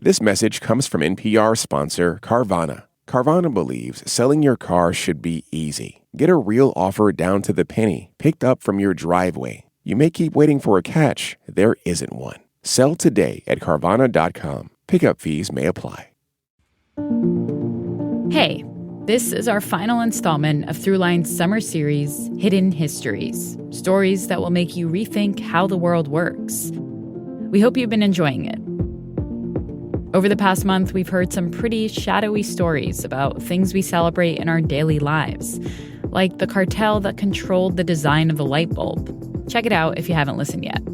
This message comes from NPR sponsor Carvana. Carvana believes selling your car should be easy. Get a real offer down to the penny, picked up from your driveway. You may keep waiting for a catch. There isn't one. Sell today at Carvana.com. Pickup fees may apply. Hey, this is our final installment of Throughline's summer series, Hidden Histories, stories that will make you rethink how the world works. We hope you've been enjoying it. Over the past month, we've heard some pretty shadowy stories about things we celebrate in our daily lives, like the cartel that controlled the design of the light bulb. Check it out if you haven't listened yet.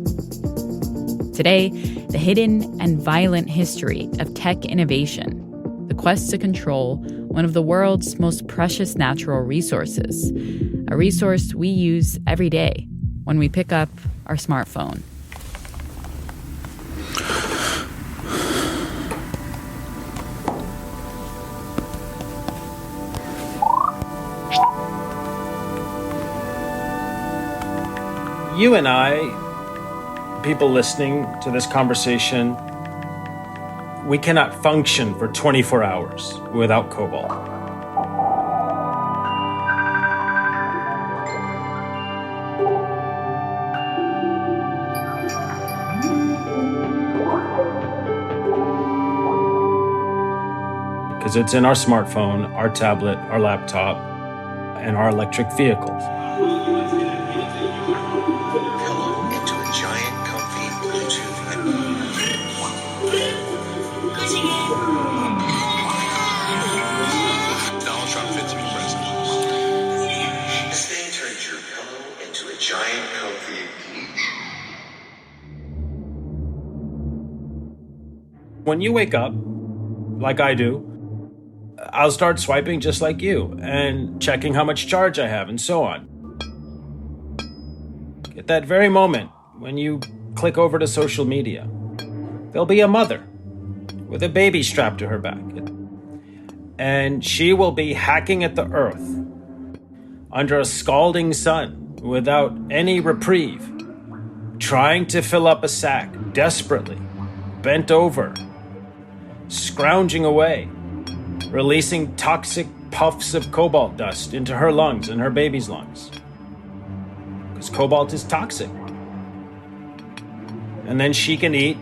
Today, the hidden and violent history of tech innovation, the quest to control one of the world's most precious natural resources, a resource we use every day when we pick up our smartphone. You and I, people listening to this conversation, we cannot function for 24 hours without Cobalt. Because it's in our smartphone, our tablet, our laptop, and our electric vehicles. When you wake up, like I do, I'll start swiping just like you and checking how much charge I have and so on. At that very moment, when you click over to social media, there'll be a mother with a baby strapped to her back. And she will be hacking at the earth under a scalding sun without any reprieve, trying to fill up a sack desperately, bent over, scrounging away, releasing toxic puffs of cobalt dust into her lungs and her baby's lungs. Because cobalt is toxic. And then she can eat,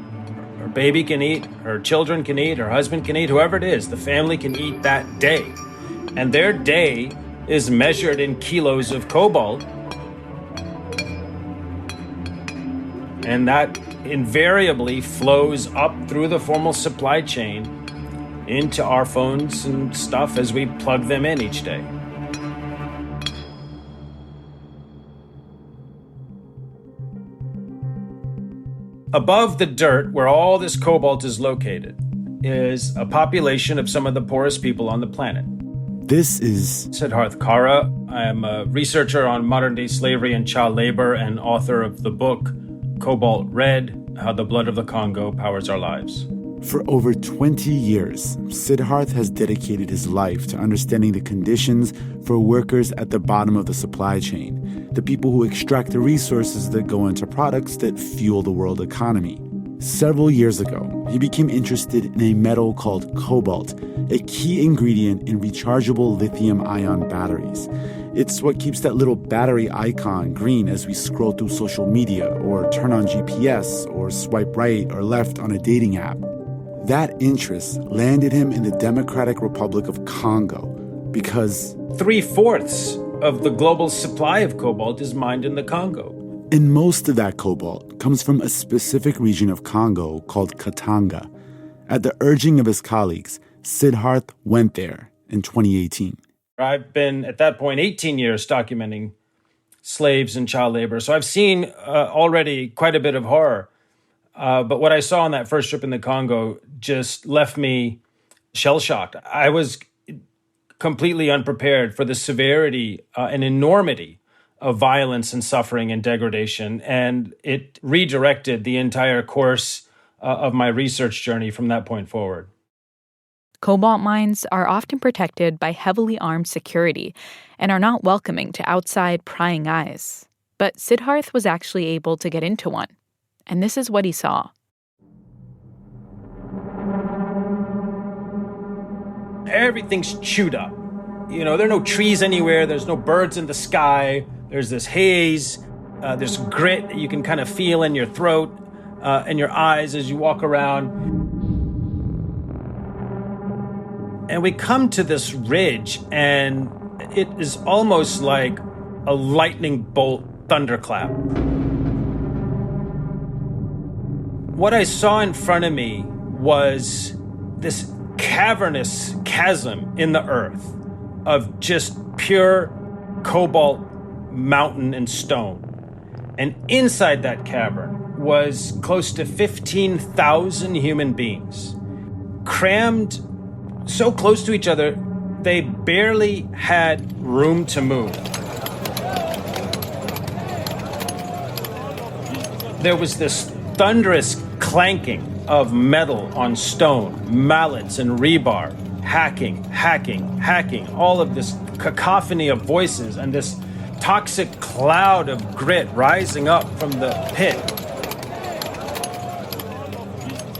her baby can eat, her children can eat, her husband can eat, whoever it is, the family can eat that day. And their day is measured in kilos of cobalt. And that invariably flows up through the formal supply chain into our phones and stuff as we plug them in each day. Above the dirt, where all this cobalt is located, is a population of some of the poorest people on the planet. This is Siddharth Kara. I am a researcher on modern-day slavery and child labor and author of the book Cobalt Red: How the Blood of the Congo Powers Our Lives. For over 20 years, Siddharth has dedicated his life to understanding the conditions for workers at the bottom of the supply chain, the people who extract the resources that go into products that fuel the world economy. Several years ago, he became interested in a metal called cobalt, a key ingredient in rechargeable lithium-ion batteries. It's what keeps that little battery icon green as we scroll through social media or turn on GPS or swipe right or left on a dating app. That interest landed him in the Democratic Republic of Congo because 3/4 of the global supply of cobalt is mined in the Congo. And most of that cobalt comes from a specific region of Congo called Katanga. At the urging of his colleagues, Siddharth went there in 2018. I've been, at that point, 18 years documenting slaves and child labor. So I've seen already quite a bit of horror. But what I saw on that first trip in the Congo just left me shell-shocked. I was completely unprepared for the severity and enormity of violence and suffering and degradation. And it redirected the entire course of my research journey from that point forward. Cobalt mines are often protected by heavily armed security and are not welcoming to outside prying eyes. But Siddharth was actually able to get into one. And this is what he saw. Everything's chewed up. There are no trees anywhere. There's no birds in the sky. There's this haze. There's grit that you can kind of feel in your throat and your eyes as you walk around. And we come to this ridge, and it is almost like a lightning bolt thunderclap. What I saw in front of me was this cavernous chasm in the earth of just pure cobalt mountain and stone. And inside that cavern was close to 15,000 human beings, crammed so close to each other, they barely had room to move. There was this thunderous clanking of metal on stone, mallets and rebar, hacking, all of this cacophony of voices and this toxic cloud of grit rising up from the pit.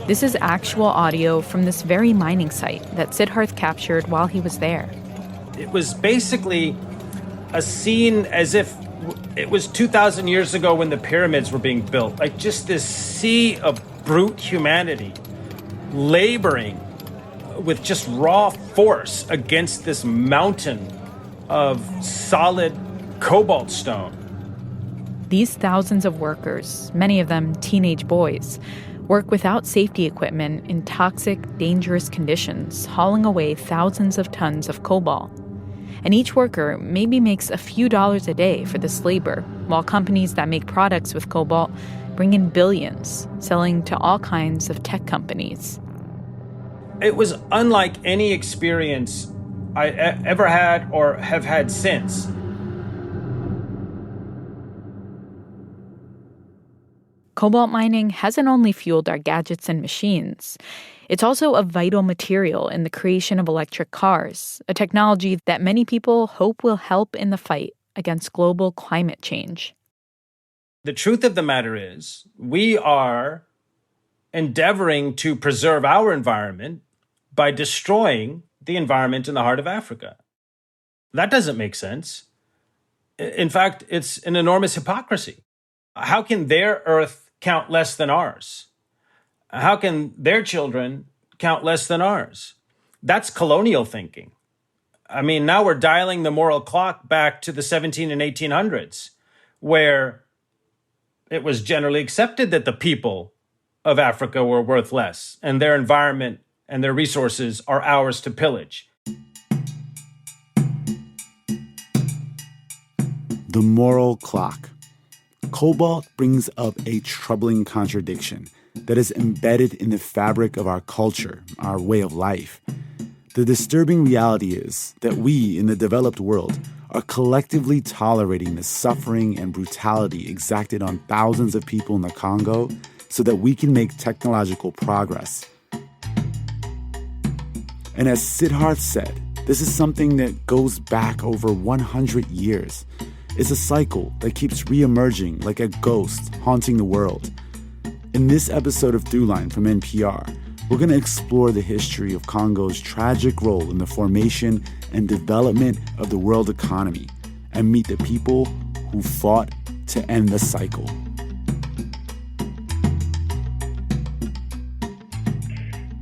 This is actual audio from this very mining site that Siddharth captured while he was there. It was basically a scene as if it was 2,000 years ago when the pyramids were being built. Like just this sea of brute humanity laboring with just raw force against this mountain of solid cobalt stone. These thousands of workers, many of them teenage boys, work without safety equipment in toxic, dangerous conditions, hauling away thousands of tons of cobalt. And each worker maybe makes a few dollars a day for this labor, while companies that make products with cobalt bring in billions, selling to all kinds of tech companies. It was unlike any experience I ever had or have had since. Cobalt mining hasn't only fueled our gadgets and machines. It's also a vital material in the creation of electric cars, a technology that many people hope will help in the fight against global climate change. The truth of the matter is, we are endeavoring to preserve our environment by destroying the environment in the heart of Africa. That doesn't make sense. In fact, it's an enormous hypocrisy. How can their earth count less than ours? How can their children count less than ours? That's colonial thinking. I mean, now we're dialing the moral clock back to the 17 and 1800s, where it was generally accepted that the people of Africa were worth less, and their environment and their resources are ours to pillage. The moral clock. Cobalt brings up a troubling contradiction that is embedded in the fabric of our culture, our way of life. The disturbing reality is that we, in the developed world, are collectively tolerating the suffering and brutality exacted on thousands of people in the Congo so that we can make technological progress. And as Siddharth said, this is something that goes back over 100 years. It's a cycle that keeps reemerging like a ghost haunting the world. In this episode of Throughline from NPR, we're going to explore the history of Congo's tragic role in the formation and development of the world economy and meet the people who fought to end the cycle.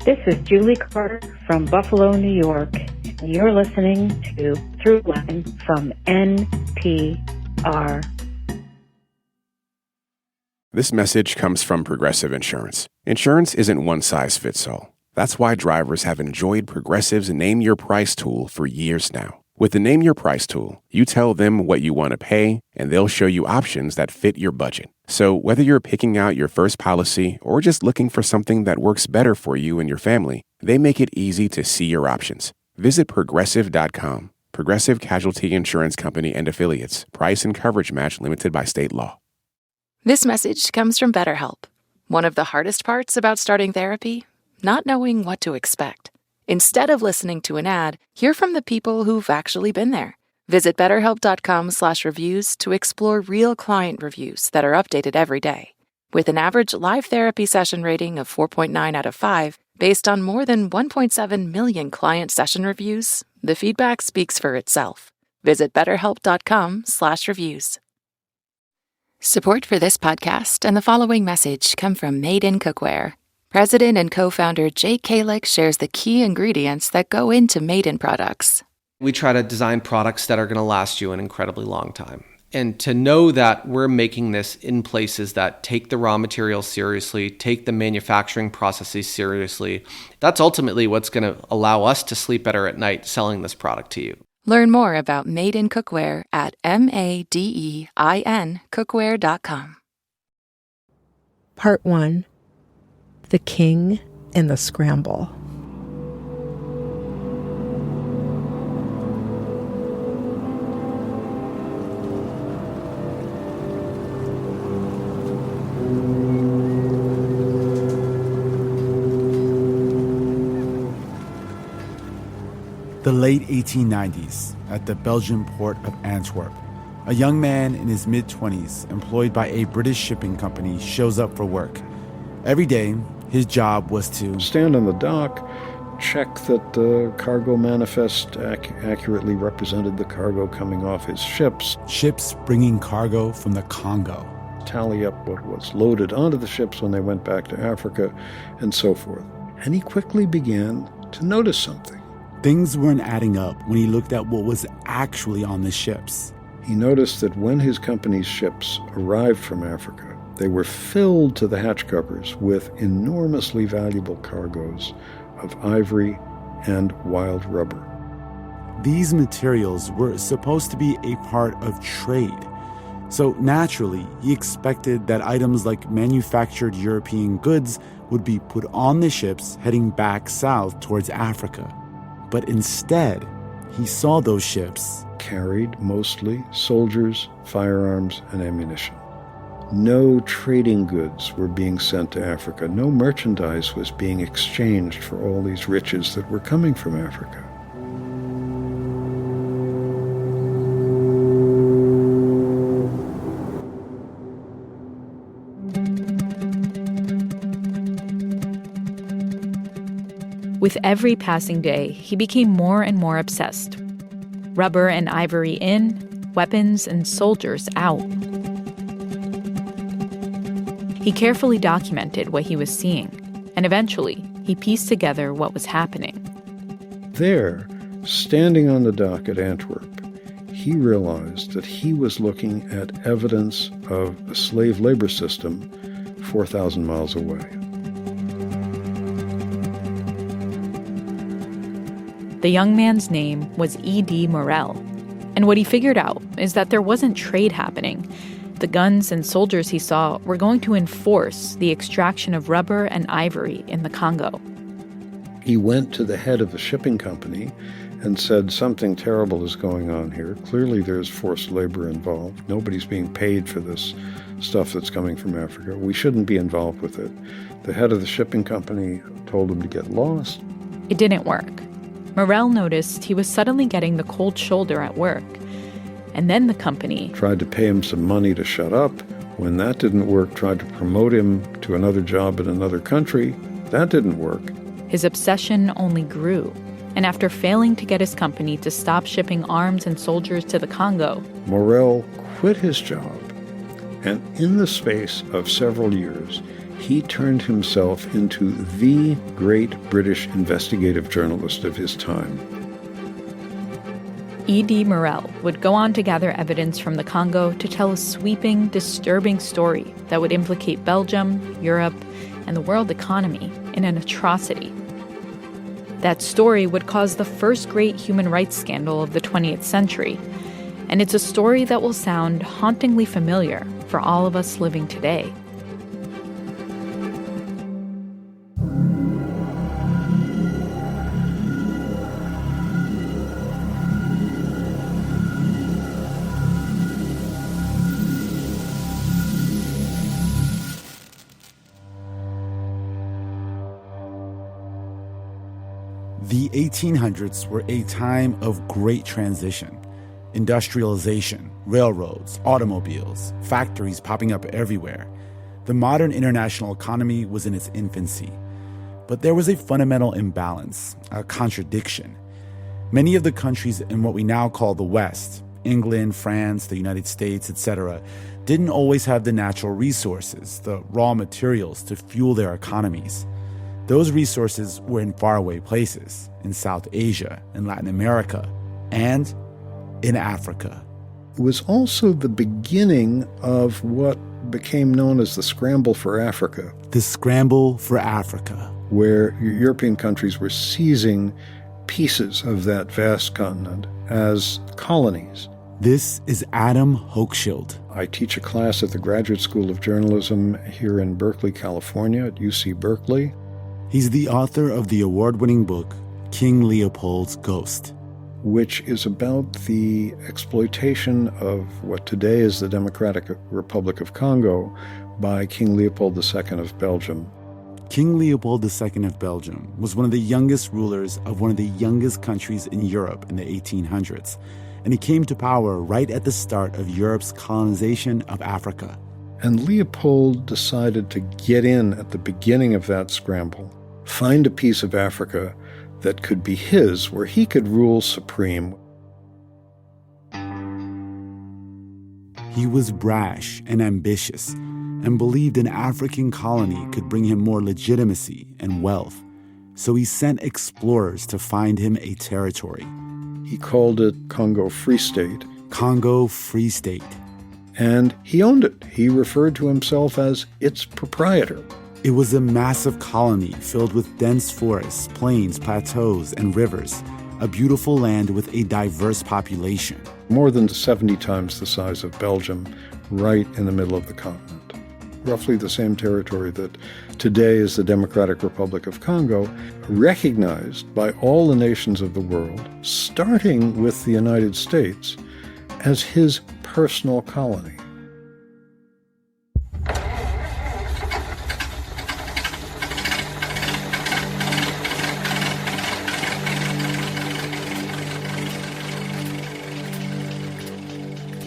This is Julie Carter from Buffalo, New York, and you're listening to Throughline from NPR. This message comes from Progressive Insurance. Insurance isn't one size fits all. That's why drivers have enjoyed Progressive's Name Your Price tool for years now. With the Name Your Price tool, you tell them what you want to pay, and they'll show you options that fit your budget. So whether you're picking out your first policy or just looking for something that works better for you and your family, they make it easy to see your options. Visit Progressive.com. Progressive Casualty Insurance Company and Affiliates. Price and coverage match limited by state law. This message comes from BetterHelp. One of the hardest parts about starting therapy? Not knowing what to expect. Instead of listening to an ad, hear from the people who've actually been there. Visit BetterHelp.com/reviews to explore real client reviews that are updated every day. With an average live therapy session rating of 4.9 out of 5, Based on more than 1.7 million client session reviews, the feedback speaks for itself. Visit betterhelp.com/reviews. Support for this podcast and the following message come from Made in Cookware. President and co-founder Jake Kalick shares the key ingredients that go into Made in products. We try to design products that are going to last you an incredibly long time. And to know that we're making this in places that take the raw materials seriously, take the manufacturing processes seriously, that's ultimately what's going to allow us to sleep better at night selling this product to you. Learn more about Made in Cookware at madeincookware.com. Part 1. The King and the Scramble. The late 1890s, at the Belgian port of Antwerp, a young man in his mid-20s, employed by a British shipping company, shows up for work. Every day, his job was to stand on the dock, check that the cargo manifest accurately represented the cargo coming off his ships. Ships bringing cargo from the Congo. Tally up what was loaded onto the ships when they went back to Africa, and so forth. And he quickly began to notice something. Things weren't adding up when he looked at what was actually on the ships. He noticed that when his company's ships arrived from Africa, they were filled to the hatch covers with enormously valuable cargoes of ivory and wild rubber. These materials were supposed to be a part of trade. So naturally, he expected that items like manufactured European goods would be put on the ships heading back south towards Africa. But instead, he saw those ships carried mostly soldiers, firearms, and ammunition. No trading goods were being sent to Africa. No merchandise was being exchanged for all these riches that were coming from Africa. With every passing day, he became more and more obsessed. Rubber and ivory in, weapons and soldiers out. He carefully documented what he was seeing, and eventually he pieced together what was happening. There, standing on the dock at Antwerp, he realized that he was looking at evidence of a slave labor system 4,000 miles away. The young man's name was E.D. Morel, and what he figured out is that there wasn't trade happening. The guns and soldiers he saw were going to enforce the extraction of rubber and ivory in the Congo. He went to the head of the shipping company and said, something terrible is going on here. Clearly there's forced labor involved. Nobody's being paid for this stuff that's coming from Africa. We shouldn't be involved with it. The head of the shipping company told him to get lost. It didn't work. Morel noticed he was suddenly getting the cold shoulder at work. And then the company tried to pay him some money to shut up. When that didn't work, tried to promote him to another job in another country. That didn't work. His obsession only grew. And after failing to get his company to stop shipping arms and soldiers to the Congo, Morel quit his job. And in the space of several years, he turned himself into the great British investigative journalist of his time. E.D. Morel would go on to gather evidence from the Congo to tell a sweeping, disturbing story that would implicate Belgium, Europe, and the world economy in an atrocity. That story would cause the first great human rights scandal of the 20th century, and it's a story that will sound hauntingly familiar for all of us living today. The 1800s were a time of great transition. Industrialization, railroads, automobiles, factories popping up everywhere. The modern international economy was in its infancy. But there was a fundamental imbalance, a contradiction. Many of the countries in what we now call the West, England, France, the United States, etc., didn't always have the natural resources, the raw materials to fuel their economies. Those resources were in faraway places, in South Asia, in Latin America, and in Africa. It was also the beginning of what became known as the Scramble for Africa. The Scramble for Africa. Where European countries were seizing pieces of that vast continent as colonies. This is Adam Hochschild. I teach a class at the Graduate School of Journalism here in Berkeley, California, at UC Berkeley. He's the author of the award-winning book, King Leopold's Ghost, which is about the exploitation of what today is the Democratic Republic of Congo by King Leopold II of Belgium. King Leopold II of Belgium was one of the youngest rulers of one of the youngest countries in Europe in the 1800s, and he came to power right at the start of Europe's colonization of Africa. And Leopold decided to get in at the beginning of that scramble, find a piece of Africa that could be his, where he could rule supreme. He was brash and ambitious, and believed an African colony could bring him more legitimacy and wealth. So he sent explorers to find him a territory. He called it Congo Free State. Congo Free State. And he owned it. He referred to himself as its proprietor. It was a massive colony filled with dense forests, plains, plateaus, and rivers. A beautiful land with a diverse population. More than 70 times the size of Belgium, right in the middle of the continent. Roughly the same territory that today is the Democratic Republic of Congo, recognized by all the nations of the world, starting with the United States, as his personal colony.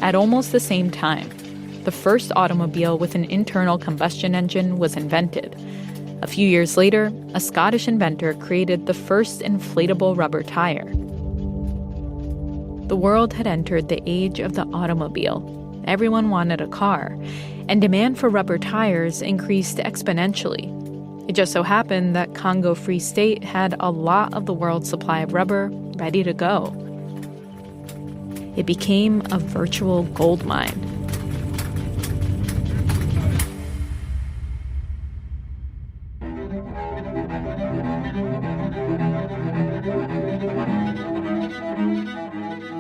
At almost the same time, the first automobile with an internal combustion engine was invented. A few years later, a Scottish inventor created the first inflatable rubber tire. The world had entered the age of the automobile. Everyone wanted a car, and demand for rubber tires increased exponentially. It just so happened that Congo Free State had a lot of the world's supply of rubber ready to go. It became a virtual gold mine.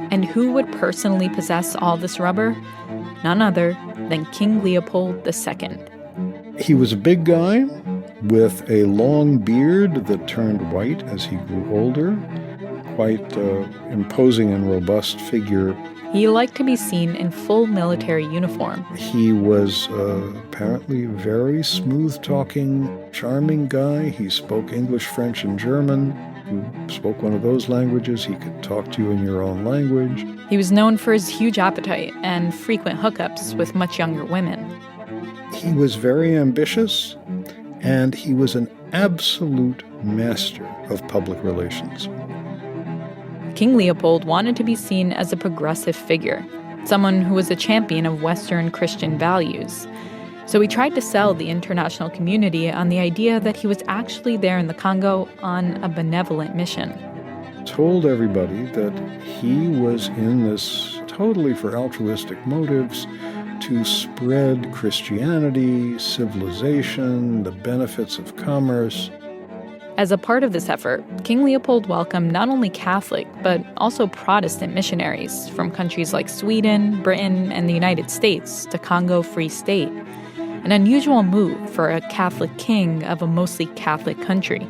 And who would personally possess all this rubber? None other than King Leopold II. He was a big guy with a long beard that turned white as he grew older. Quite imposing and robust figure. He liked to be seen in full military uniform. He was apparently a very smooth-talking, charming guy. He spoke English, French, and German. You spoke one of those languages, he could talk to you in your own language. He was known for his huge appetite and frequent hookups with much younger women. He was very ambitious, and he was an absolute master of public relations. King Leopold wanted to be seen as a progressive figure, someone who was a champion of Western Christian values. So he tried to sell the international community on the idea that he was actually there in the Congo on a benevolent mission. Told everybody that he was in this totally for altruistic motives to spread Christianity, civilization, the benefits of commerce. As a part of this effort, King Leopold welcomed not only Catholic, but also Protestant missionaries from countries like Sweden, Britain, and the United States to Congo Free State. An unusual move for a Catholic king of a mostly Catholic country.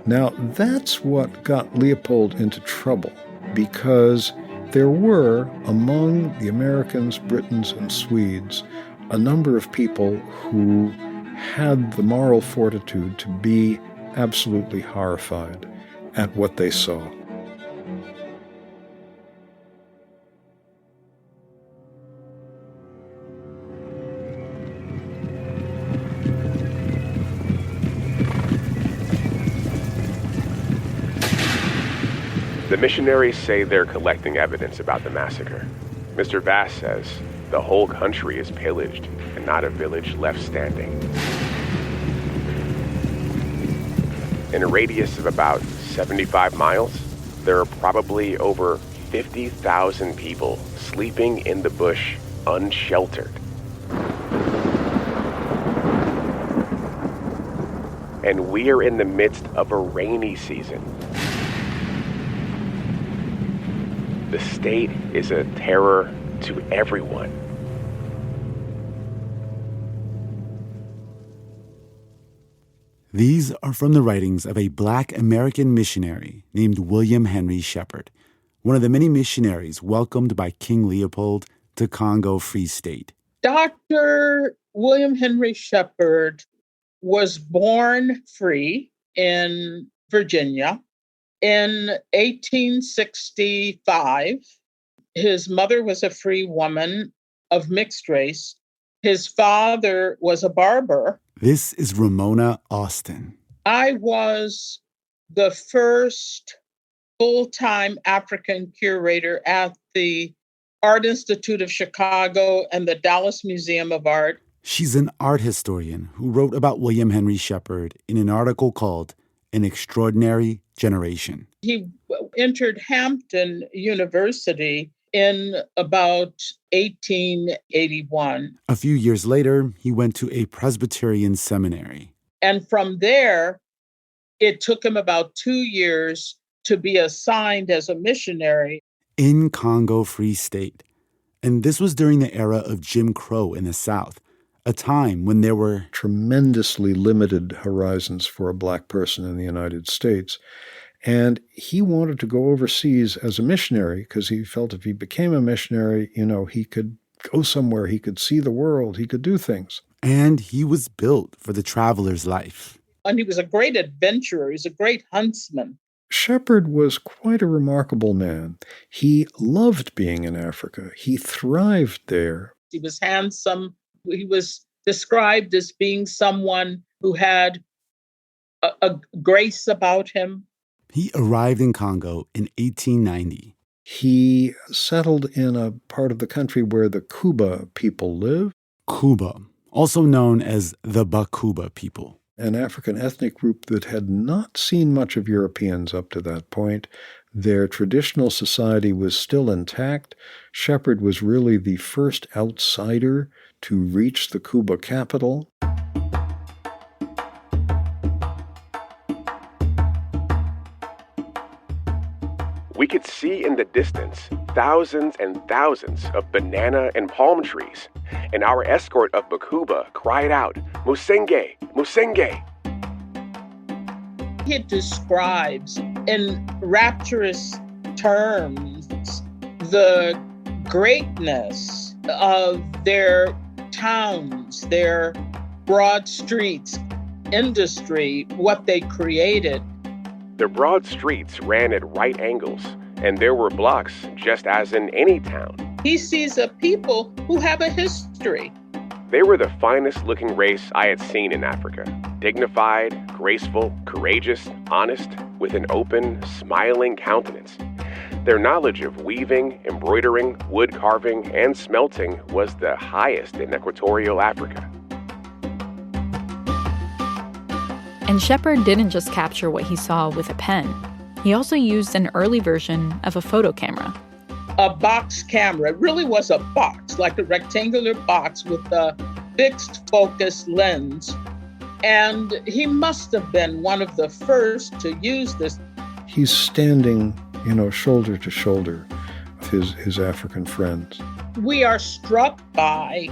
Now, that's what got Leopold into trouble, because there were, among the Americans, Britons, and Swedes, a number of people who had the moral fortitude to be absolutely horrified at what they saw. The missionaries say they're collecting evidence about the massacre. Mr. Vass says the whole country is pillaged and not a village left standing. In a radius of about 75 miles, there are probably over 50,000 people sleeping in the bush unsheltered. And we are in the midst of a rainy season. The state is a terror to everyone. These are from the writings of a Black American missionary named William Henry Shepherd, one of the many missionaries welcomed by King Leopold to Congo Free State. Dr. William Henry Shepherd was born free in Virginia in 1865. His mother was a free woman of mixed race. His father was a barber. This is Ramona Austin. I was the first full-time African curator at the Art Institute of Chicago and the Dallas Museum of Art. She's an art historian who wrote about William Henry Shepherd in an article called An Extraordinary Generation. He entered Hampton University in about 1881. A few years later, he went to a Presbyterian seminary. And from there, it took him about 2 years to be assigned as a missionary in Congo Free State. And this was during the era of Jim Crow in the South, a time when there were tremendously limited horizons for a Black person in the United States. And he wanted to go overseas as a missionary because he felt if he became a missionary, he could go somewhere, he could see the world, he could do things. And he was built for the traveler's life. And he was a great adventurer. He was a great huntsman. Shepherd was quite a remarkable man. He loved being in Africa. He thrived there. He was handsome. He was described as being someone who had a grace about him. He arrived in Congo in 1890. He settled in a part of the country where the Kuba people live. Kuba, also known as the Bakuba people. An African ethnic group that had not seen much of Europeans up to that point. Their traditional society was still intact. Shepherd was really the first outsider to reach the Kuba capital. We could see in the distance thousands and thousands of banana and palm trees, and our escort of Bakuba cried out, "Musenge, Musenge!" He describes in rapturous terms the greatness of their towns, their broad streets, industry, what they created. The broad streets ran at right angles, and there were blocks just as in any town. He sees a people who have a history. They were the finest looking race I had seen in Africa. Dignified, graceful, courageous, honest, with an open, smiling countenance. Their knowledge of weaving, embroidering, wood carving, and smelting was the highest in equatorial Africa. And Shepherd didn't just capture what he saw with a pen. He also used an early version of a photo camera. A box camera. It really was a box, like a rectangular box with a fixed focus lens. And he must have been one of the first to use this. He's standing, shoulder to shoulder with his African friends. We are struck by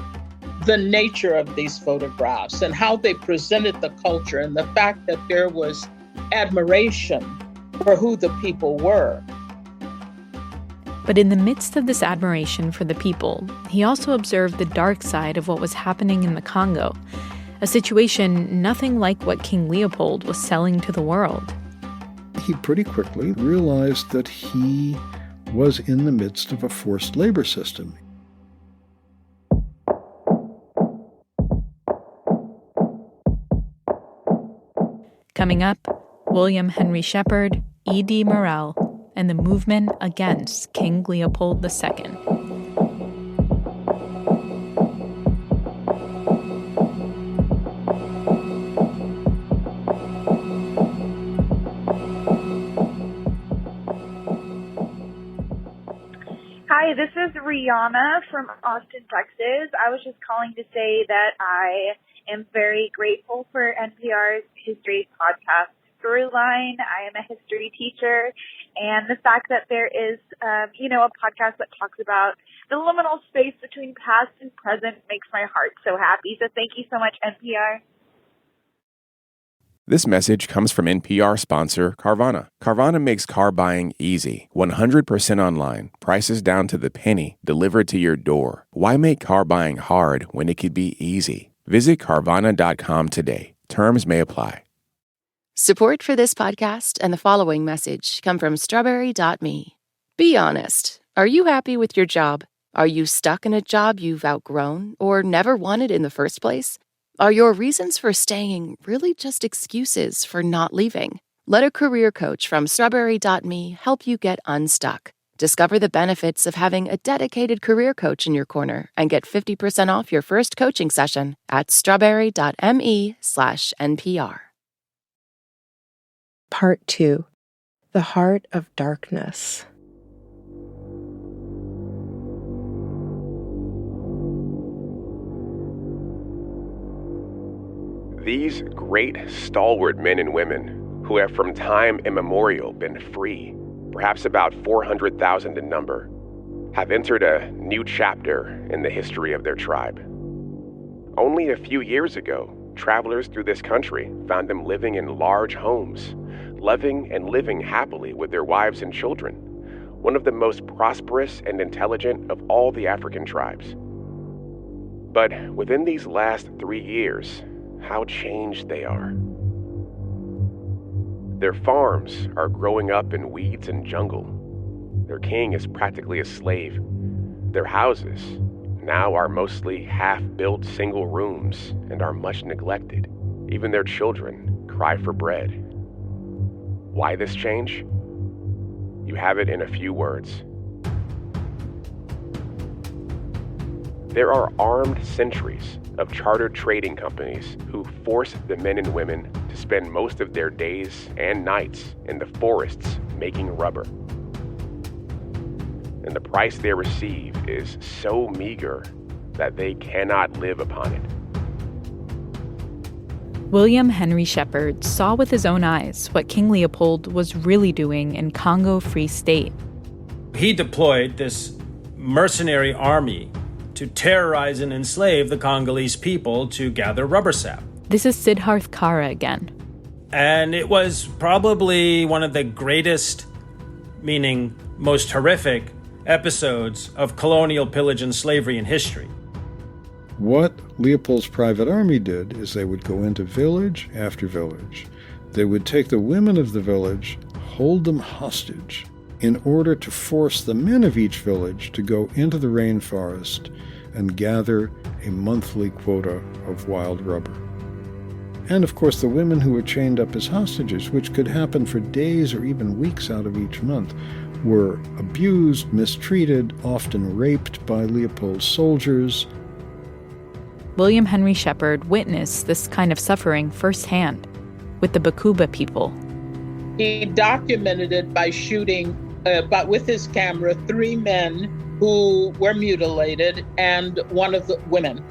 the nature of these photographs and how they presented the culture and the fact that there was admiration for who the people were. But in the midst of this admiration for the people, he also observed the dark side of what was happening in the Congo, a situation nothing like what King Leopold was selling to the world. He pretty quickly realized that he was in the midst of a forced labor system. Coming up, William Henry Shepherd, E.D. Morel, and the movement against King Leopold II. Hi, this is Rihanna from Austin, Texas. I was just calling to say that I am very grateful for NPR's history podcast, Throughline. I am a history teacher, and the fact that there is, a podcast that talks about the liminal space between past and present makes my heart so happy. So thank you so much, NPR. This message comes from NPR sponsor Carvana. Carvana makes car buying easy. 100% online, prices down to the penny, delivered to your door. Why make car buying hard when it could be easy? Visit Carvana.com today. Terms may apply. Support for this podcast and the following message come from Strawberry.me. Be honest. Are you happy with your job? Are you stuck in a job you've outgrown or never wanted in the first place? Are your reasons for staying really just excuses for not leaving? Let a career coach from Strawberry.me help you get unstuck. Discover the benefits of having a dedicated career coach in your corner and get 50% off your first coaching session at strawberry.me/NPR. Part 2. The Heart of Darkness. These great, stalwart men and women, who have from time immemorial been free, perhaps about 400,000 in number, have entered a new chapter in the history of their tribe. Only a few years ago, travelers through this country found them living in large homes, loving and living happily with their wives and children, one of the most prosperous and intelligent of all the African tribes. But within these last 3 years, how changed they are. Their farms are growing up in weeds and jungle. Their king is practically a slave. Their houses now are mostly half-built single rooms and are much neglected. Even their children cry for bread. Why this change? You have it in a few words. There are armed sentries of chartered trading companies who force the men and women to spend most of their days and nights in the forests making rubber. And the price they receive is so meager that they cannot live upon it. William Henry Shepherd saw with his own eyes what King Leopold was really doing in Congo Free State. He deployed this mercenary army to terrorize and enslave the Congolese people to gather rubber sap. This is Siddharth Kara again. And it was probably one of the greatest, meaning most horrific, episodes of colonial pillage and slavery in history. What Leopold's private army did is they would go into village after village. They would take the women of the village, hold them hostage, in order to force the men of each village to go into the rainforest and gather a monthly quota of wild rubber. And of course the women who were chained up as hostages, which could happen for days or even weeks out of each month, were abused, mistreated, often raped by Leopold's soldiers. William Henry Shepherd witnessed this kind of suffering firsthand with the Bakuba people. He documented it by shooting, with his camera, 3 men who were mutilated and one of the women.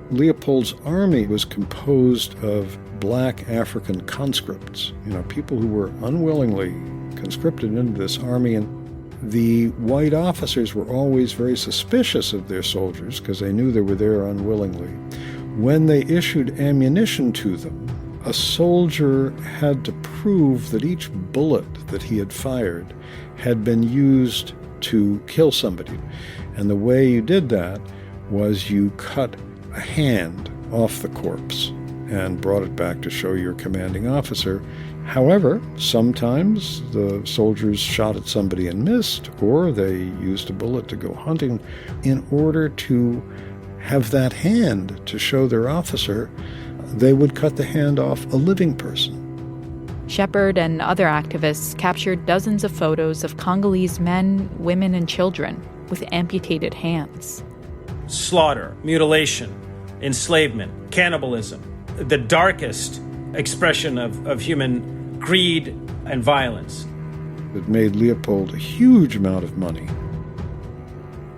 Leopold's army was composed of black African conscripts, people who were unwillingly conscripted into this army, and the white officers were always very suspicious of their soldiers because they knew they were there unwillingly. When they issued ammunition to them, a soldier had to prove that each bullet that he had fired had been used to kill somebody. And the way you did that was you cut a hand off the corpse and brought it back to show your commanding officer. However, sometimes the soldiers shot at somebody and missed, or they used a bullet to go hunting. In order to have that hand to show their officer, they would cut the hand off a living person. Shepard and other activists captured dozens of photos of Congolese men, women, and children with amputated hands. Slaughter, mutilation, enslavement, cannibalism, the darkest expression of human greed and violence. It made Leopold a huge amount of money,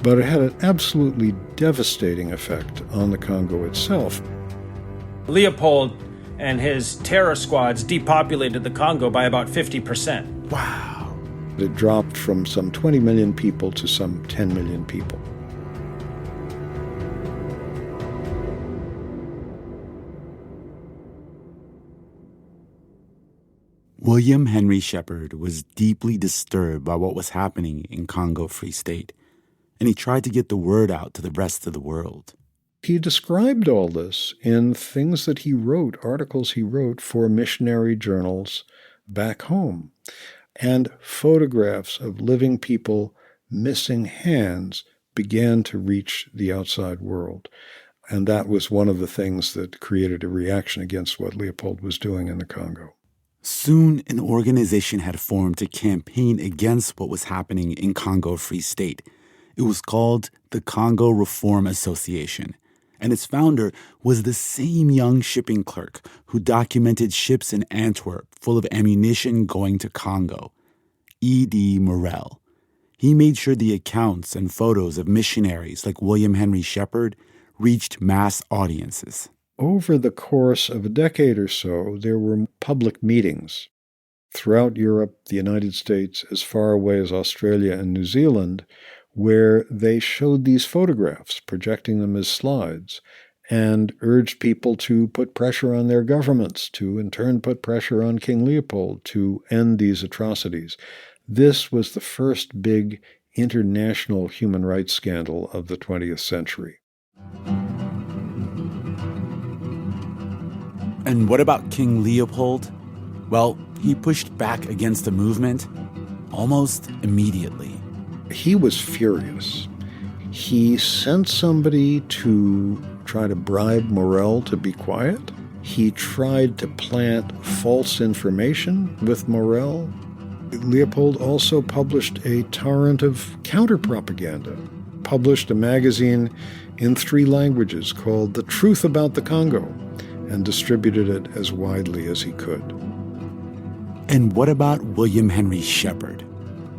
but it had an absolutely devastating effect on the Congo itself. Leopold and his terror squads depopulated the Congo by about 50%. Wow. It dropped from some 20 million people to some 10 million people. William Henry Shepard was deeply disturbed by what was happening in Congo Free State, and he tried to get the word out to the rest of the world. He described all this in things that he wrote, articles he wrote for missionary journals back home, and photographs of living people missing hands began to reach the outside world. And that was one of the things that created a reaction against what Leopold was doing in the Congo. Soon, an organization had formed to campaign against what was happening in Congo Free State. It was called the Congo Reform Association, and its founder was the same young shipping clerk who documented ships in Antwerp full of ammunition going to Congo, E.D. Morel. He made sure the accounts and photos of missionaries like William Henry Shepard reached mass audiences. Over the course of a decade or so, there were public meetings throughout Europe, the United States, as far away as Australia and New Zealand, where they showed these photographs, projecting them as slides, and urged people to put pressure on their governments, to in turn put pressure on King Leopold to end these atrocities. This was the first big international human rights scandal of the 20th century. And what about King Leopold? Well, he pushed back against the movement almost immediately. He was furious. He sent somebody to try to bribe Morel to be quiet. He tried to plant false information with Morel. Leopold also published a torrent of counter-propaganda, published a magazine in 3 languages called The Truth About the Congo, and distributed it as widely as he could. And what about William Henry Shepard?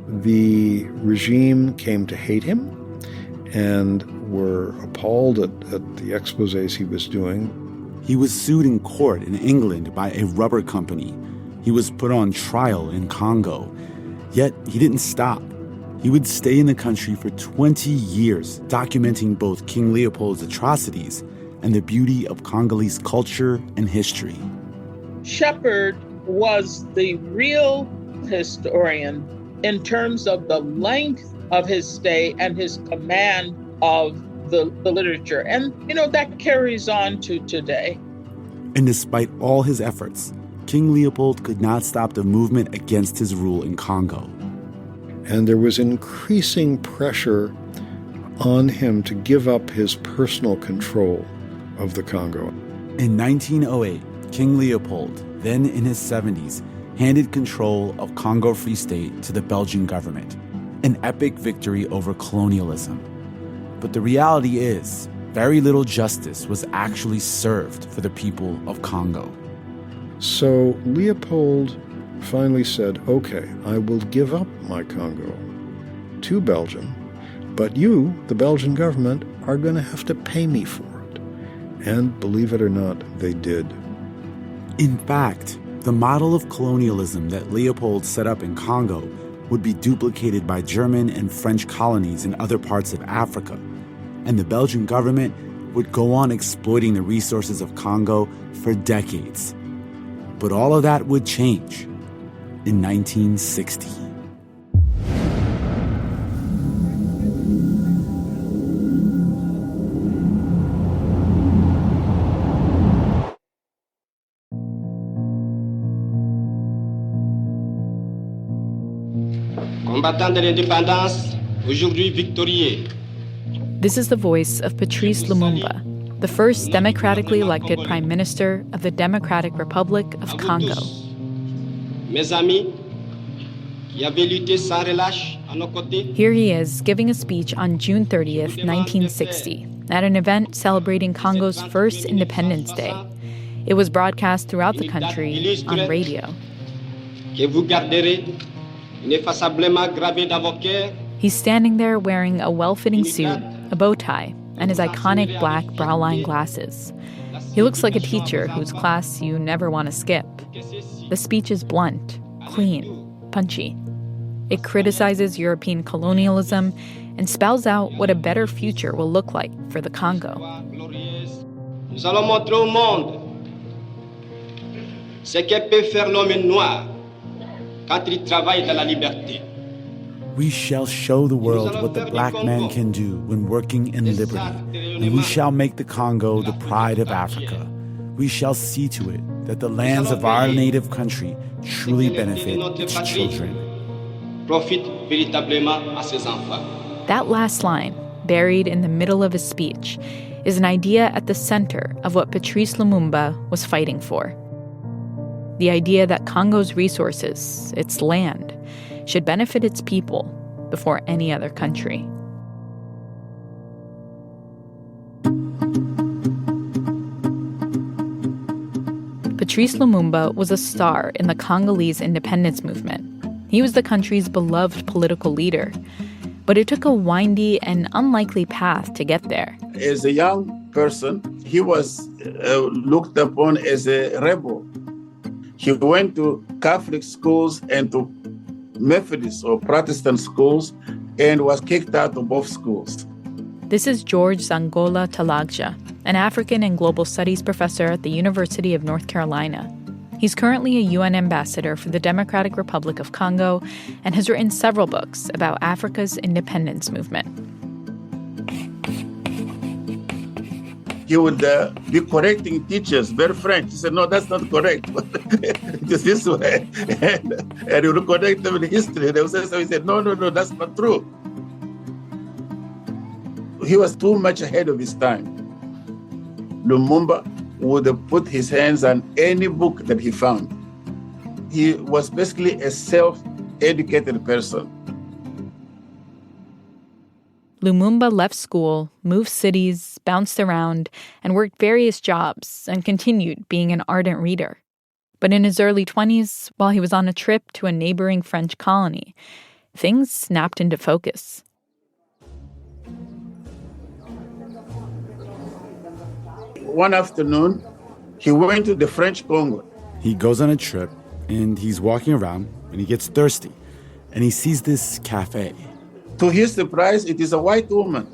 The regime came to hate him and were appalled at the exposés he was doing. He was sued in court in England by a rubber company. He was put on trial in Congo. Yet he didn't stop. He would stay in the country for 20 years, documenting both King Leopold's atrocities and the beauty of Congolese culture and history. Shepard was the real historian in terms of the length of his stay and his command of the literature. And, that carries on to today. And despite all his efforts, King Leopold could not stop the movement against his rule in Congo. And there was increasing pressure on him to give up his personal control of the Congo. In 1908, King Leopold, then in his 70s, handed control of Congo Free State to the Belgian government, an epic victory over colonialism. But the reality is, very little justice was actually served for the people of Congo. So Leopold finally said, okay, I will give up my Congo to Belgium, but you, the Belgian government, are going to have to pay me for it. And believe it or not, they did. In fact, the model of colonialism that Leopold set up in Congo would be duplicated by German and French colonies in other parts of Africa, and the Belgian government would go on exploiting the resources of Congo for decades. But all of that would change in 1960. Combattants de l'indépendance, aujourd'hui victorieux. This is the voice of Patrice Lumumba, the first democratically elected prime minister of the Democratic Republic of Congo. mes amis, qui avaient lutté sans relâche à nos côtés. Here he is giving a speech on June 30th, 1960, at an event celebrating Congo's first Independence Day. It was broadcast throughout the country on radio. Que vous garderez ineffaçablement gravé dans vos cœurs. He's standing there wearing a well-fitting suit, a bow tie, and his iconic black browline glasses. He looks like a teacher whose class you never want to skip. The speech is blunt, clean, punchy. It criticizes European colonialism and spells out what a better future will look like for the Congo. Nous allons montrer au monde ce que peut faire l'homme noir quand il travaille dans la liberté. We shall show the world what the black man can do when working in liberty, and we shall make the Congo the pride of Africa. We shall see to it that the lands of our native country truly benefit its children. Profite véritablement à ses enfants. That last line, buried in the middle of his speech, is an idea at the center of what Patrice Lumumba was fighting for. The idea that Congo's resources, its land, should benefit its people before any other country. Patrice Lumumba was a star in the Congolese independence movement. He was the country's beloved political leader. But it took a windy and unlikely path to get there. As a young person, he was looked upon as a rebel. He went to Catholic schools and to Methodist or Protestant schools and was kicked out of both schools. This is George Zangola Talagja, an African and Global Studies professor at the University of North Carolina. He's currently a UN ambassador for the Democratic Republic of Congo and has written several books about Africa's independence movement. He would be correcting teachers, very French. He said, no, that's not correct. It is this way. And he would correct them in history. They would say, so he said, no, that's not true. He was too much ahead of his time. Lumumba would have put his hands on any book that he found. He was basically a self-educated person. Lumumba left school, moved cities, bounced around, and worked various jobs and continued being an ardent reader. But in his early 20s, while he was on a trip to a neighboring French colony, things snapped into focus. One afternoon, he went to the French Congo. He goes on a trip, and he's walking around, and he gets thirsty, and he sees this cafe. To his surprise, it is a white woman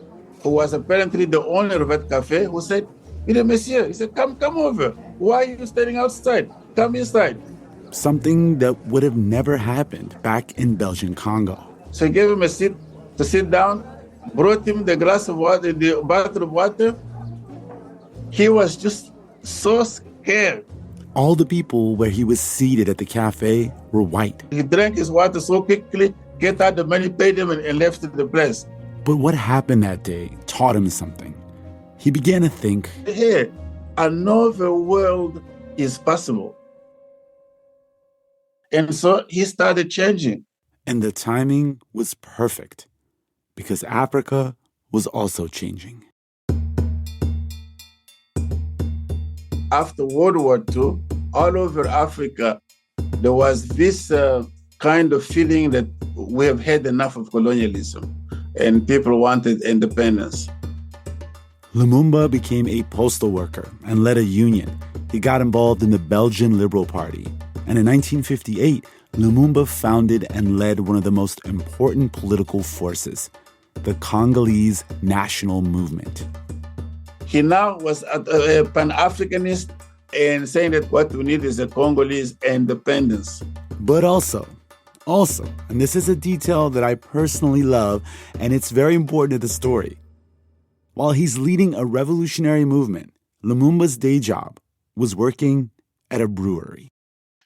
who was apparently the owner of that cafe who said, Monsieur, he said, come over. Why are you standing outside? Come inside. Something that would have never happened back in Belgian Congo. So he gave him a seat to sit down, brought him the glass of water, the bottle of water. He was just so scared. All the people where he was seated at the cafe were white. He drank his water so quickly, get out the money, paid him, and left the place. But what happened that day taught him something. He began to think, hey, another world is possible. And so he started changing. And the timing was perfect because Africa was also changing. After World War II, all over Africa, there was this kind of feeling that we have had enough of colonialism and people wanted independence. Lumumba became a postal worker and led a union. He got involved in the Belgian Liberal Party. And in 1958, Lumumba founded and led one of the most important political forces, the Congolese National Movement. He now was a Pan-Africanist and saying that what we need is a Congolese independence. But also, and this is a detail that I personally love, and it's very important to the story. While he's leading a revolutionary movement, Lumumba's day job was working at a brewery.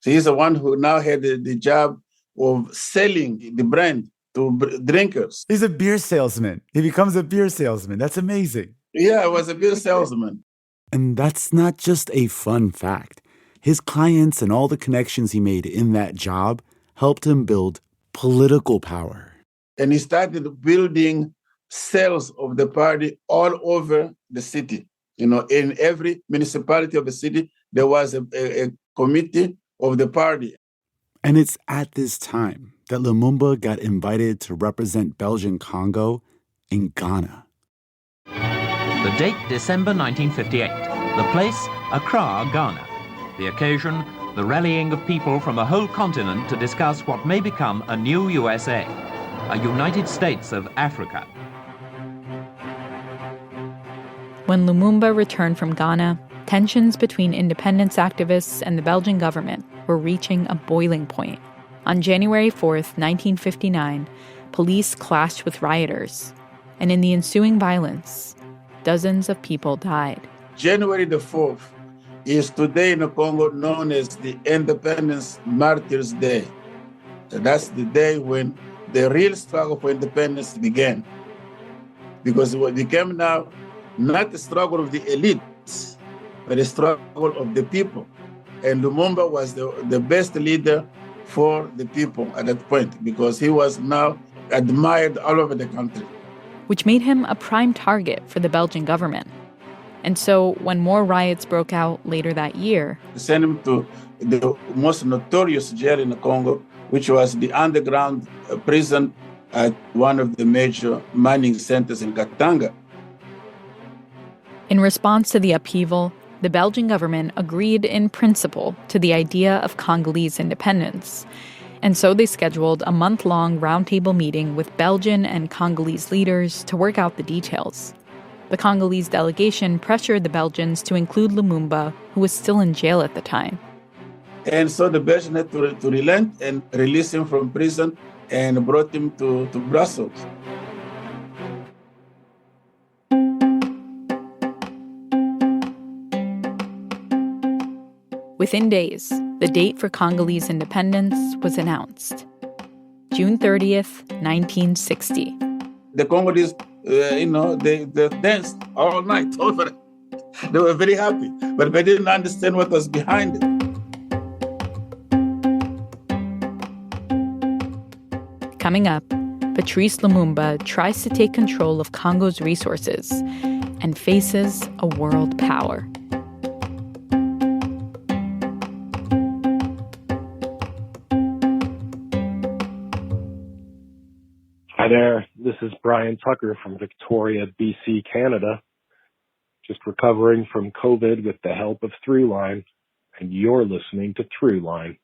So he's the one who now had the job of selling the brand to drinkers. He's a beer salesman. He becomes a beer salesman. That's amazing. Yeah, I was a beer salesman. And that's not just a fun fact. His clients and all the connections he made in that job helped him build political power. And he started building cells of the party all over the city. In every municipality of the city, there was a committee of the party. And it's at this time that Lumumba got invited to represent Belgian Congo in Ghana. The date, December 1958. The place, Accra, Ghana. The occasion, the rallying of people from a whole continent to discuss what may become a new USA, a United States of Africa. When Lumumba returned from Ghana, tensions between independence activists and the Belgian government were reaching a boiling point. On January 4th, 1959, police clashed with rioters, and in the ensuing violence, dozens of people died. January the 4th is today in the Congo known as the Independence Martyrs' Day. So that's the day when the real struggle for independence began. Because it became now not the struggle of the elites, but the struggle of the people. And Lumumba was the best leader for the people at that point, because he was now admired all over the country. Which made him a prime target for the Belgian government. And so when more riots broke out later that year, they sent him to the most notorious jail in the Congo, which was the underground prison at one of the major mining centers in Katanga. In response to the upheaval, the Belgian government agreed in principle to the idea of Congolese independence. And so they scheduled a month-long roundtable meeting with Belgian and Congolese leaders to work out the details. The Congolese delegation pressured the Belgians to include Lumumba, who was still in jail at the time. And so the Belgians had to relent and release him from prison and brought him to Brussels. Within days, the date for Congolese independence was announced. June 30th, 1960. The Congolese, they danced all night over it. They were very happy, but they didn't understand what was behind it. Coming up, Patrice Lumumba tries to take control of Congo's resources and faces a world power. Hi there, this is Brian Tucker from Victoria, BC, Canada. Just recovering from COVID with the help of Throughline, and you're listening to Throughline.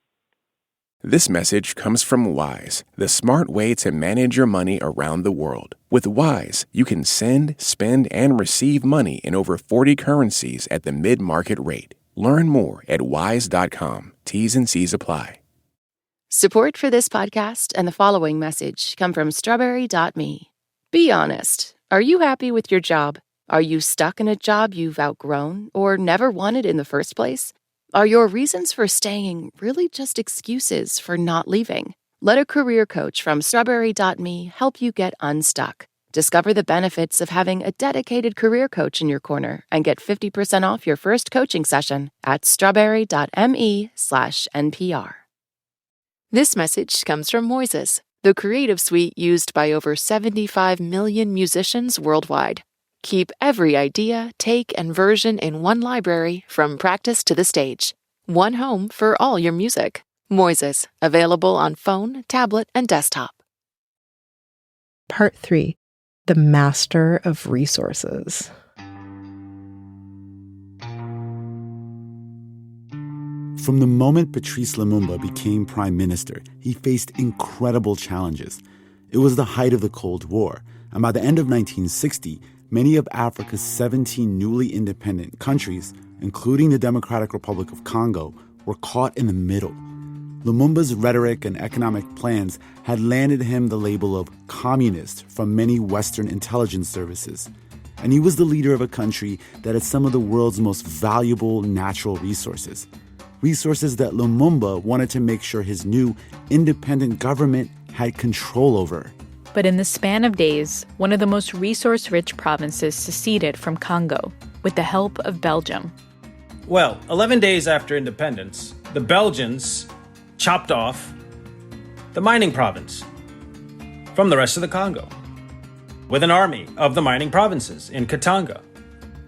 This message comes from Wise, the smart way to manage your money around the world. With Wise, you can send, spend, and receive money in over 40 currencies at the mid-market rate. Learn more at wise.com. T's and C's apply. Support for this podcast and the following message come from Strawberry.me. Be honest. Are you happy with your job? Are you stuck in a job you've outgrown or never wanted in the first place? Are your reasons for staying really just excuses for not leaving? Let a career coach from Strawberry.me help you get unstuck. Discover the benefits of having a dedicated career coach in your corner and get 50% off your first coaching session at strawberry.me/NPR. This message comes from Moises, the creative suite used by over 75 million musicians worldwide. Keep every idea, take, and version in one library from practice to the stage. One home for all your music. Moises, available on phone, tablet, and desktop. Part 3. The Master of Resources. From the moment Patrice Lumumba became prime minister, he faced incredible challenges. It was the height of the Cold War, and by the end of 1960, many of Africa's 17 newly independent countries, including the Democratic Republic of Congo, were caught in the middle. Lumumba's rhetoric and economic plans had landed him the label of communist from many Western intelligence services. And he was the leader of a country that had some of the world's most valuable natural resources. Resources that Lumumba wanted to make sure his new independent government had control over. But in the span of days, one of the most resource-rich provinces seceded from Congo with the help of Belgium. Well, 11 days after independence, the Belgians chopped off the mining province from the rest of the Congo with an army of the mining provinces in Katanga.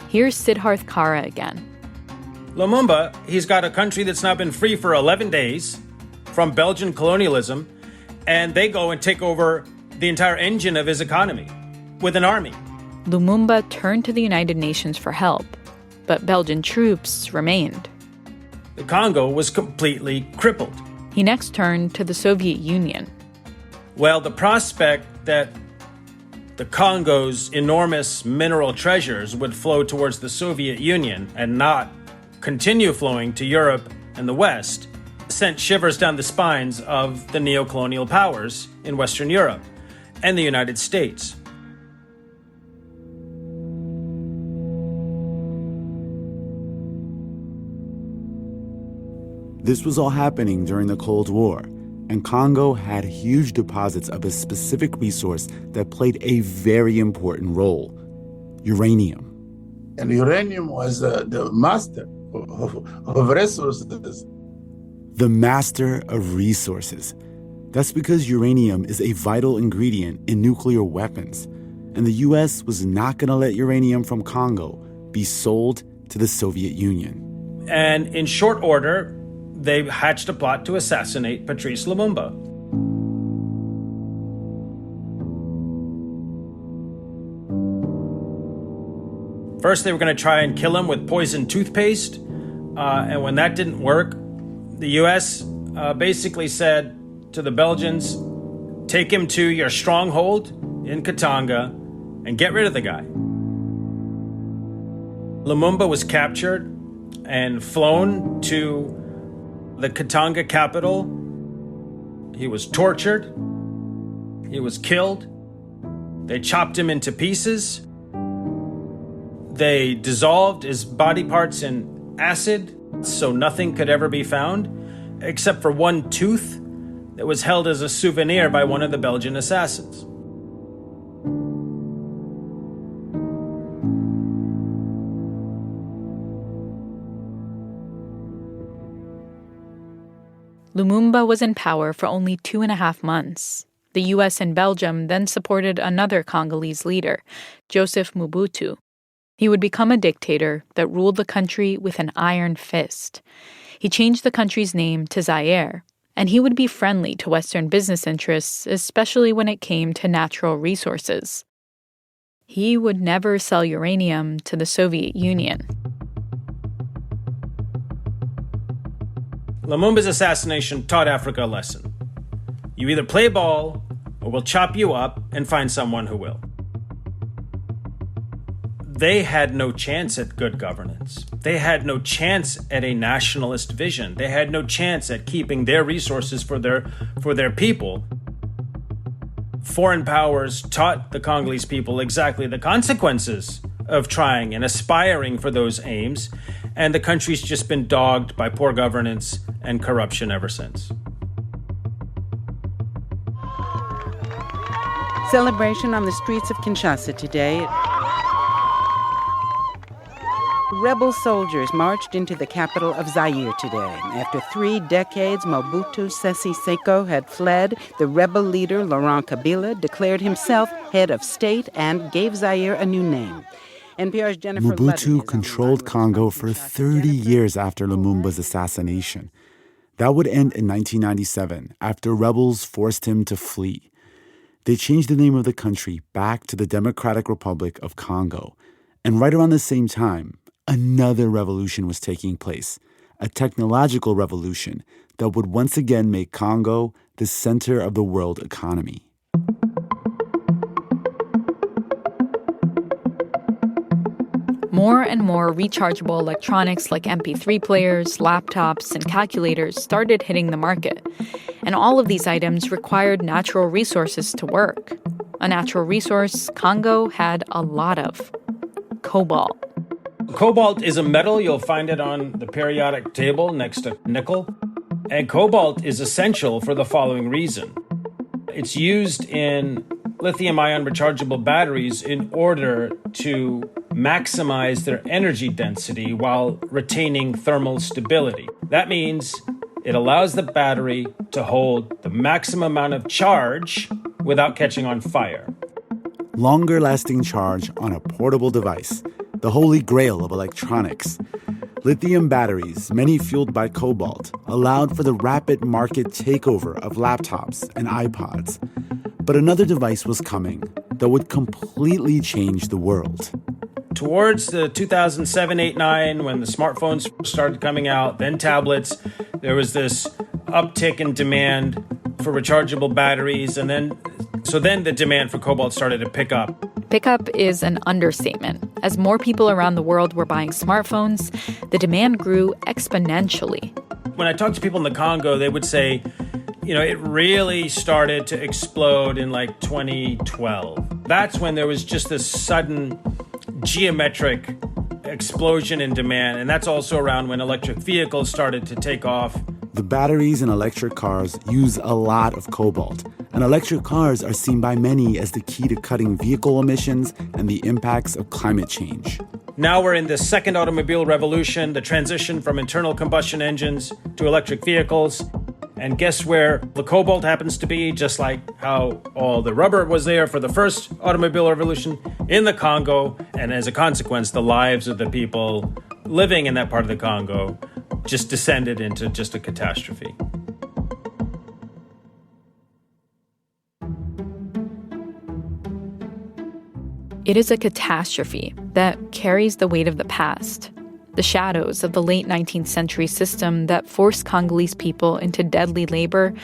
Here's Siddharth Kara again. Lumumba, he's got a country that's now been free for 11 days from Belgian colonialism, and they go and take over the entire engine of his economy with an army. Lumumba turned to the United Nations for help, but Belgian troops remained. The Congo was completely crippled. He next turned to the Soviet Union. Well, the prospect that the Congo's enormous mineral treasures would flow towards the Soviet Union and not continue flowing to Europe and the West sent shivers down the spines of the neo-colonial powers in Western Europe and the United States. This was all happening during the Cold War, and Congo had huge deposits of a specific resource that played a very important role: uranium. And uranium was the master of resources. The master of resources. That's because uranium is a vital ingredient in nuclear weapons, and the U.S. was not going to let uranium from Congo be sold to the Soviet Union. And in short order, they hatched a plot to assassinate Patrice Lumumba. First, they were going to try and kill him with poisoned toothpaste. And when that didn't work, the U.S. basically said to the Belgians, take him to your stronghold in Katanga and get rid of the guy. Lumumba was captured and flown to the Katanga capital. He was tortured. He was killed. They chopped him into pieces. They dissolved his body parts in acid so nothing could ever be found except for one tooth that was held as a souvenir by one of the Belgian assassins. Lumumba was in power for only 2.5 months. The U.S. and Belgium then supported another Congolese leader, Joseph Mobutu. He would become a dictator that ruled the country with an iron fist. He changed the country's name to Zaire, and he would be friendly to Western business interests, especially when it came to natural resources. He would never sell uranium to the Soviet Union. Lumumba's assassination taught Africa a lesson. You either play ball or we'll chop you up and find someone who will. They had no chance at good governance. They had no chance at a nationalist vision. They had no chance at keeping their resources for their people. Foreign powers taught the Congolese people exactly the consequences of trying and aspiring for those aims, and the country's just been dogged by poor governance and corruption ever since. Celebration on the streets of Kinshasa today. Rebel soldiers marched into the capital of Zaire today. After 3 decades, Mobutu Sese Seko had fled. The rebel leader, Laurent Kabila, declared himself head of state and gave Zaire a new name. NPR's Jennifer Mobutu controlled Congo for 30 years after Lumumba's assassination. That would end in 1997 after rebels forced him to flee. They changed the name of the country back to the Democratic Republic of Congo. And right around the same time, another revolution was taking place, a technological revolution that would once again make Congo the center of the world economy. More and more rechargeable electronics like MP3 players, laptops, and calculators started hitting the market. And all of these items required natural resources to work. A natural resource Congo had a lot of: cobalt. Cobalt is a metal. You'll find it on the periodic table next to nickel. And cobalt is essential for the following reason. It's used in lithium-ion rechargeable batteries in order to maximize their energy density while retaining thermal stability. That means it allows the battery to hold the maximum amount of charge without catching on fire. Longer-lasting charge on a portable device, the holy grail of electronics. Lithium batteries, many fueled by cobalt, allowed for the rapid market takeover of laptops and iPods. But another device was coming that would completely change the world. Towards the 2007, 8, 9, when the smartphones started coming out, then tablets, there was this uptick in demand for rechargeable batteries, and then the demand for cobalt started to pick up. Pickup is an understatement. As more people around the world were buying smartphones, the demand grew exponentially. When I talked to people in the Congo, they would say, it really started to explode in like 2012. That's when there was just this sudden geometric explosion in demand, and that's also around when electric vehicles started to take off. The batteries in electric cars use a lot of cobalt, and electric cars are seen by many as the key to cutting vehicle emissions and the impacts of climate change. Now we're in the second automobile revolution, the transition from internal combustion engines to electric vehicles. And guess where the cobalt happens to be, just like how all the rubber was there for the first automobile revolution, in the Congo. And as a consequence, the lives of the people living in that part of the Congo just descended into just a catastrophe. It is a catastrophe that carries the weight of the past. The shadows of the late 19th century system that forced Congolese people into deadly labor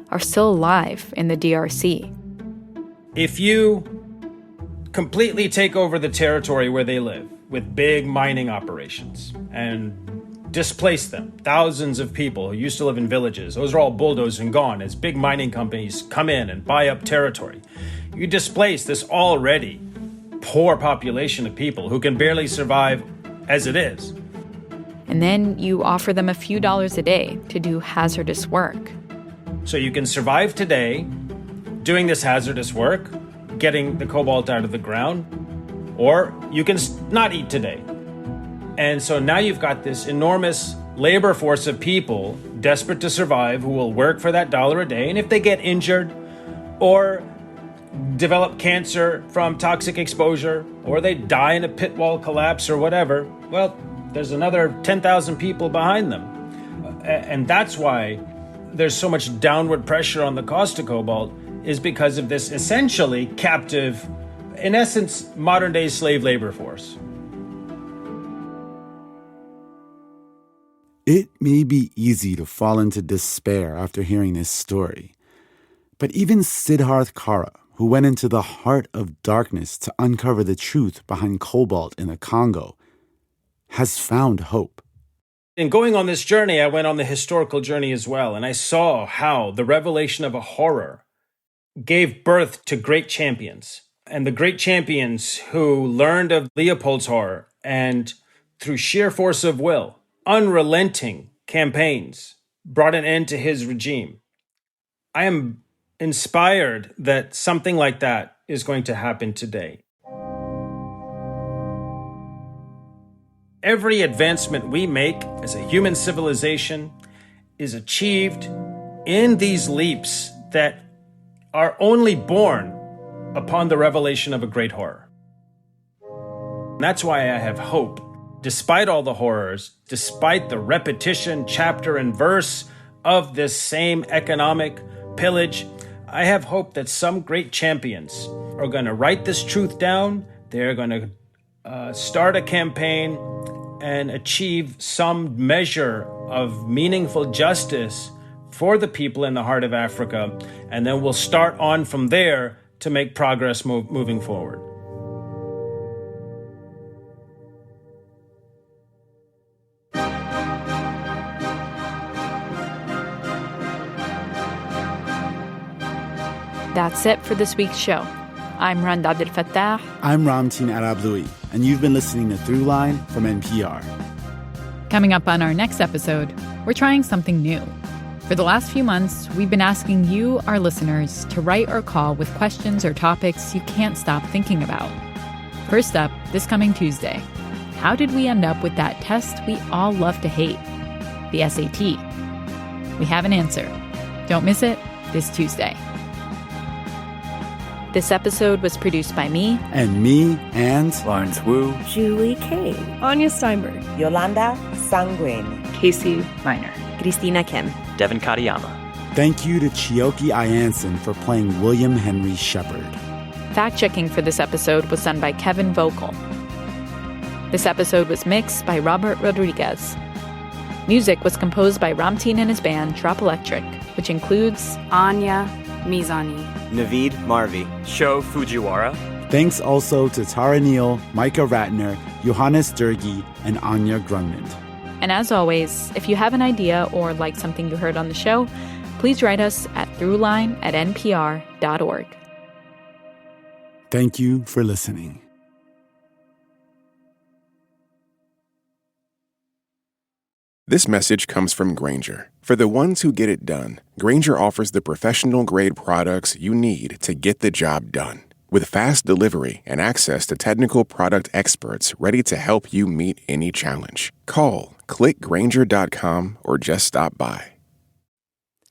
are still alive in the DRC. If you completely take over the territory where they live with big mining operations and displace them, thousands of people who used to live in villages, those are all bulldozed and gone as big mining companies come in and buy up territory. You displace this already poor population of people who can barely survive as it is. And then you offer them a few dollars a day to do hazardous work. So you can survive today doing this hazardous work, getting the cobalt out of the ground, or you can not eat today. And so now you've got this enormous labor force of people desperate to survive who will work for that dollar a day. And if they get injured or develop cancer from toxic exposure, or they die in a pit wall collapse or whatever, well, there's another 10,000 people behind them. And that's why there's so much downward pressure on the cost of cobalt, is because of this essentially captive, in essence, modern-day slave labor force. It may be easy to fall into despair after hearing this story. But even Siddharth Kara, who went into the heart of darkness to uncover the truth behind cobalt in the Congo, has found hope. In going on this journey, I went on the historical journey as well, and I saw how the revelation of a horror gave birth to great champions. And the great champions who learned of Leopold's horror and, through sheer force of will, unrelenting campaigns, brought an end to his regime. I am inspired that something like that is going to happen today. Every advancement we make as a human civilization is achieved in these leaps that are only born upon the revelation of a great horror. That's why I have hope. Despite all the horrors, despite the repetition, chapter and verse of this same economic pillage, I have hope that some great champions are going to write this truth down. They're going to start a campaign and achieve some measure of meaningful justice for the people in the heart of Africa. And then we'll start on from there to make progress moving forward. That's it for this week's show. I'm Rand Abdel Fattah. I'm Ramtin Arablouei, and you've been listening to Throughline from NPR. Coming up on our next episode, we're trying something new. For the last few months, we've been asking you, our listeners, to write or call with questions or topics you can't stop thinking about. First up, this coming Tuesday, how did we end up with that test we all love to hate, the SAT? We have an answer. Don't miss it this Tuesday. This episode was produced by me. And me, and Lawrence Wu, Julie Kay, Anya Steinberg, Yolanda Sanguen, Casey Miner, Christina Kim, Devin Katayama. Thank you to Chioke Ianson for playing William Henry Shepherd. Fact-checking for this episode was done by Kevin Vogel. This episode was mixed by Robert Rodriguez. Music was composed by Ramteen and his band Drop Electric, which includes Anya Mizani, Naveed Marvi, Sho Fujiwara. Thanks also to Tara Neal, Micah Ratner, Johannes Durgi, and Anya Grunmond. And as always, if you have an idea or like something you heard on the show, please write us at throughline@npr.org. Thank you for listening. This message comes from Grainger. For the ones who get it done, Grainger offers the professional-grade products you need to get the job done. With fast delivery and access to technical product experts ready to help you meet any challenge. Call, click Grainger.com, or just stop by.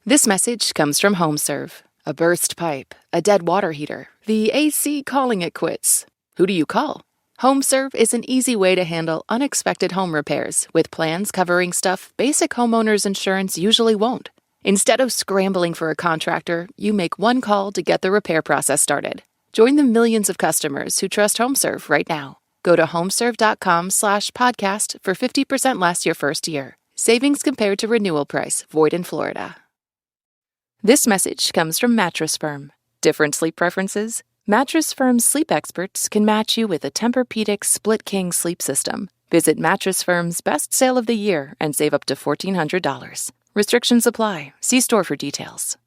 This message comes from HomeServe. A burst pipe, a dead water heater, the AC calling it quits. Who do you call? HomeServe is an easy way to handle unexpected home repairs with plans covering stuff basic homeowners insurance usually won't. Instead of scrambling for a contractor, you make one call to get the repair process started. Join the millions of customers who trust HomeServe right now. Go to homeserve.com/podcast for 50% less your first year. Savings compared to renewal price, void in Florida. This message comes from Mattress Firm. Different sleep preferences? Mattress Firm's sleep experts can match you with a Tempur-Pedic Split King sleep system. Visit Mattress Firm's best sale of the year and save up to $1,400. Restrictions apply. See store for details.